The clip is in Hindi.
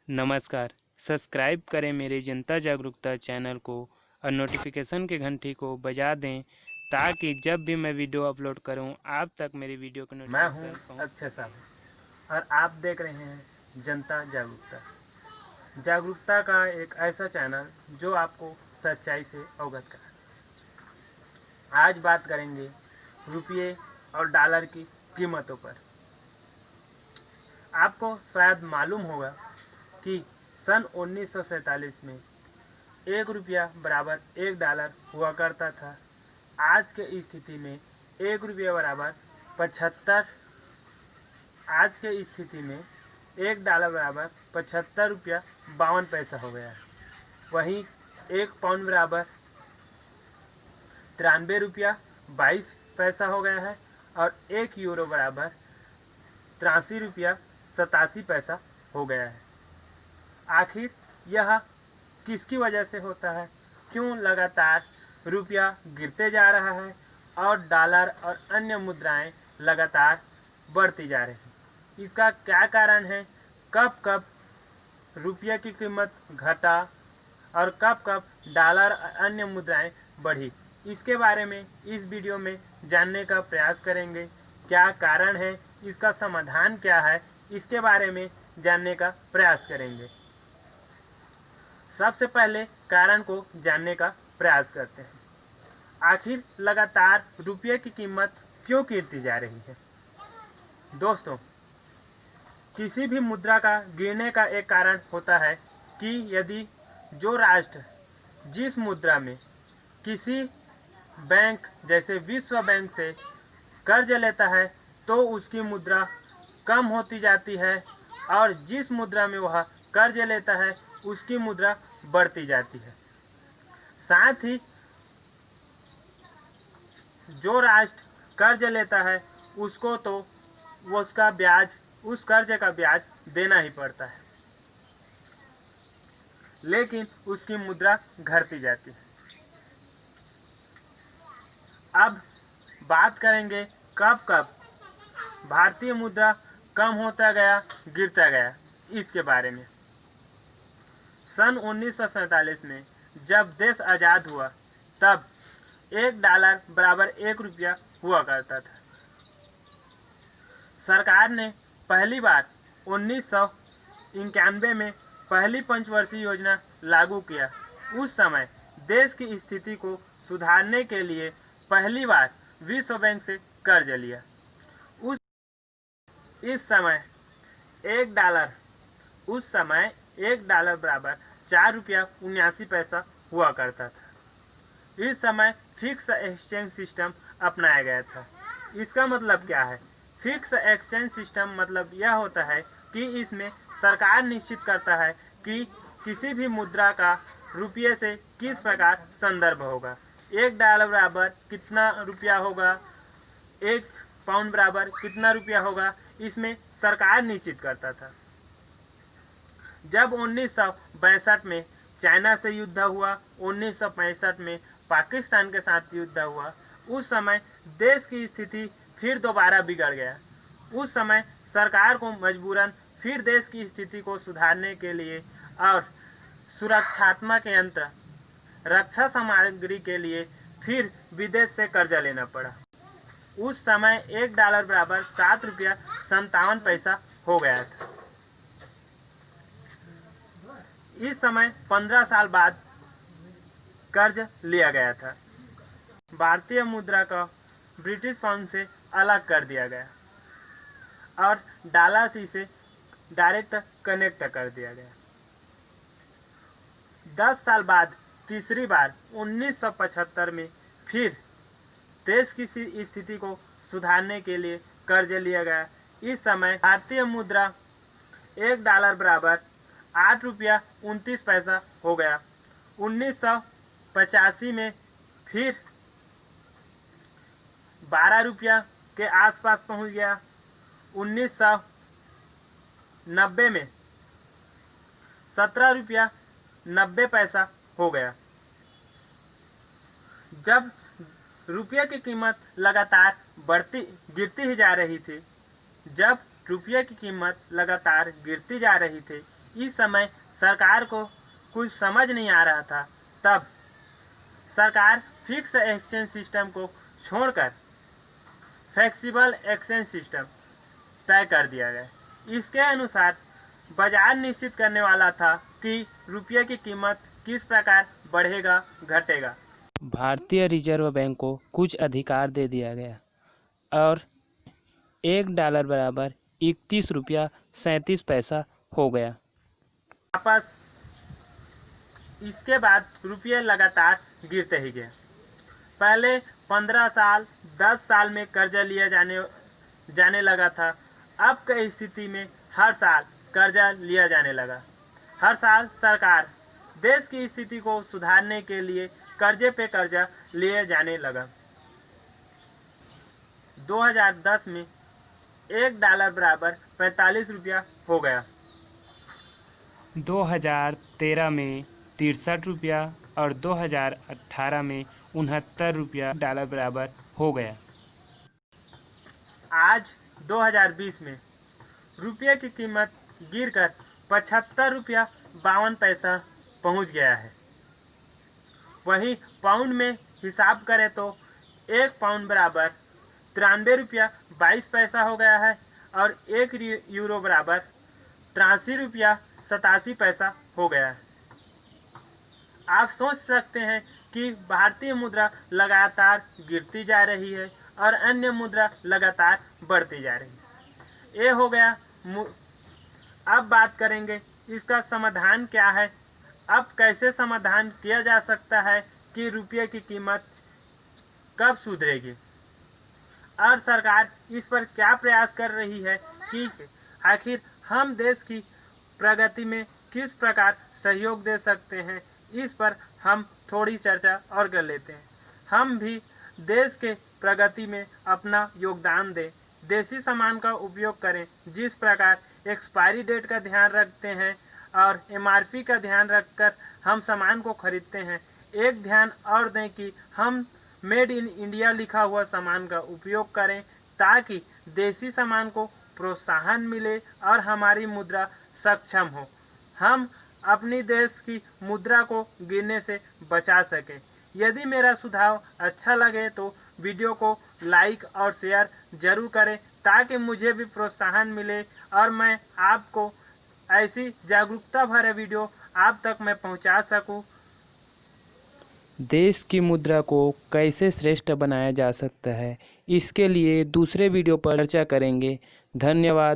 नमस्कार। सब्सक्राइब करें मेरे जनता जागरूकता चैनल को और नोटिफिकेशन के घंटी को बजा दें ताकि जब भी मैं वीडियो अपलोड करूं आप तक मेरी वीडियो का मैं हूं नोटिफिकेशन अक्षय साहू और आप देख रहे हैं जनता जागरूकता। जागरूकता का एक ऐसा चैनल जो आपको सच्चाई से अवगत कराए। आज बात करेंगे रुपये और डॉलर की कीमतों पर। आपको शायद मालूम होगा कि सन 1947 में 1 रुपया बराबर 1 डॉलर हुआ करता था। आज के स्थिति में 1 रुपया बराबर 75 आज के स्थिति में 1 डॉलर बराबर 75 रुपया 52 पैसा हो गया है। वहीं 1 पाउंड बराबर 93 रुपया 22 पैसा हो गया है और 1 यूरो बराबर 83 रुपया 87 पैसा हो गया है। आखिर यह किसकी वजह से होता है? क्यों लगातार रुपया गिरते जा रहा है और डॉलर और अन्य मुद्राएं लगातार बढ़ती जा रही हैं? इसका क्या कारण है? कब कब रुपये की कीमत घटा और कब कब डॉलर और अन्य मुद्राएं बढ़ी? इसके बारे में इस वीडियो में जानने का प्रयास करेंगे। क्या कारण है, इसका समाधान क्या है, इसके बारे में जानने का प्रयास करेंगे। सबसे पहले कारण को जानने का प्रयास करते हैं। आखिर लगातार रुपये की कीमत क्यों गिरती जा रही है? दोस्तों, किसी भी मुद्रा का गिरने का एक कारण होता है कि यदि जो राष्ट्र जिस मुद्रा में किसी बैंक जैसे विश्व बैंक से कर्ज लेता है तो उसकी मुद्रा कम होती जाती है और जिस मुद्रा में वह कर्ज लेता है उसकी मुद्रा बढ़ती जाती है। साथ ही जो राष्ट्र कर्ज लेता है उसको तो उसका ब्याज, उस कर्ज का ब्याज देना ही पड़ता है, लेकिन उसकी मुद्रा घटती जाती है। अब बात करेंगे कब कब भारतीय मुद्रा कम होता गया, गिरता गया, इसके बारे में। सन 1947 में जब देश आज़ाद हुआ तब 1 डॉलर बराबर 1 रुपया हुआ करता था। सरकार ने पहली बार 1991 में पहली पंचवर्षीय योजना लागू किया। उस समय देश की स्थिति को सुधारने के लिए पहली बार विश्व बैंक से कर्ज लिया। इस समय 1 डॉलर बराबर 4 रुपया 79 पैसा हुआ करता था। इस समय फिक्स एक्सचेंज सिस्टम अपनाया गया था। इसका मतलब क्या है? फिक्स एक्सचेंज सिस्टम मतलब यह होता है कि इसमें सरकार निश्चित करता है कि किसी भी मुद्रा का रुपये से किस प्रकार संदर्भ होगा। 1 डॉलर बराबर कितना रुपया होगा, 1 पाउंड बराबर कितना रुपया होगा, इसमें सरकार निश्चित करता था। जब 1962 में चाइना से युद्ध हुआ, 1965 में पाकिस्तान के साथ युद्ध हुआ, उस समय देश की स्थिति फिर दोबारा बिगड़ गया। उस समय सरकार को मजबूरन फिर देश की स्थिति को सुधारने के लिए और सुरक्षात्मक यंत्र, रक्षा सामग्री के लिए फिर विदेश से कर्जा लेना पड़ा। उस समय 1 डॉलर बराबर 7 रुपया 57 पैसा हो गया था। इस समय 15 साल बाद कर्ज लिया गया था। भारतीय मुद्रा को ब्रिटिश पाउंड से अलग कर दिया गया और डॉलर से डायरेक्ट कनेक्ट कर दिया गया। 10 साल बाद तीसरी बार 1975 में फिर देश की स्थिति को सुधारने के लिए कर्ज लिया गया। इस समय भारतीय मुद्रा 1 डॉलर बराबर 8 रुपया 29 पैसा हो गया। 1985 में फिर 12 रुपया के आसपास पहुंच गया। 1990 में 17 रुपया 90 पैसा हो गया। जब रुपये की कीमत लगातार गिरती ही जा रही थी, इस समय सरकार को कुछ समझ नहीं आ रहा था, तब सरकार फिक्स एक्सचेंज सिस्टम को छोड़कर फ्लेक्सिबल एक्सचेंज सिस्टम तय कर दिया गया। इसके अनुसार बाजार निश्चित करने वाला था कि रुपये की कीमत किस प्रकार बढ़ेगा घटेगा। भारतीय रिजर्व बैंक को कुछ अधिकार दे दिया गया और $1 बराबर 31 रुपया 37 पैसा हो गया। वापस इसके बाद रुपये लगातार गिरते ही गए। पहले 15 साल 10 साल में कर्जा लिया जाने लगा था। अब की स्थिति में हर साल कर्जा लिया जाने लगा। हर साल सरकार देश की स्थिति को सुधारने के लिए कर्जे पे कर्जा लिए जाने लगा। 2010 में $1 बराबर 45 रुपया हो गया। 2013 में 63 रुपया और 2018 में 69 रुपया $1 बराबर हो गया। आज 2020 में रुपये की कीमत गिरकर 75 रुपया 52 पैसा पहुंच गया है। वहीं पाउंड में हिसाब करें तो 1 पाउंड बराबर 93 रुपया 22 पैसा हो गया है और 1 यूरो बराबर 83 रुपया 87 पैसा हो गया है। आप सोच सकते हैं कि भारतीय मुद्रा लगातार गिरती जा रही है और अन्य मुद्रा लगातार बढ़ती जा रही है। ये हो गया। अब बात करेंगे इसका समाधान क्या है। अब कैसे समाधान किया जा सकता है कि रुपये की कीमत कब सुधरेगी और सरकार इस पर क्या प्रयास कर रही है कि आखिर हम देश की प्रगति में किस प्रकार सहयोग दे सकते हैं। इस पर हम थोड़ी चर्चा और कर लेते हैं। हम भी देश के प्रगति में अपना योगदान दें, देसी सामान का उपयोग करें। जिस प्रकार एक्सपायरी डेट का ध्यान रखते हैं और MRP का ध्यान रखकर हम सामान को खरीदते हैं, एक ध्यान और दें कि हम मेड इन इंडिया लिखा हुआ सामान का उपयोग करें ताकि देसी सामान को प्रोत्साहन मिले और हमारी मुद्रा सक्षम हो। हम अपनी देश की मुद्रा को गिरने से बचा सकें। यदि मेरा सुझाव अच्छा लगे तो वीडियो को लाइक और शेयर जरूर करें ताकि मुझे भी प्रोत्साहन मिले और मैं आपको ऐसी जागरूकता भरे वीडियो आप तक मैं पहुंचा सकूं। देश की मुद्रा को कैसे श्रेष्ठ बनाया जा सकता है, इसके लिए दूसरे वीडियो पर चर्चा करेंगे। धन्यवाद।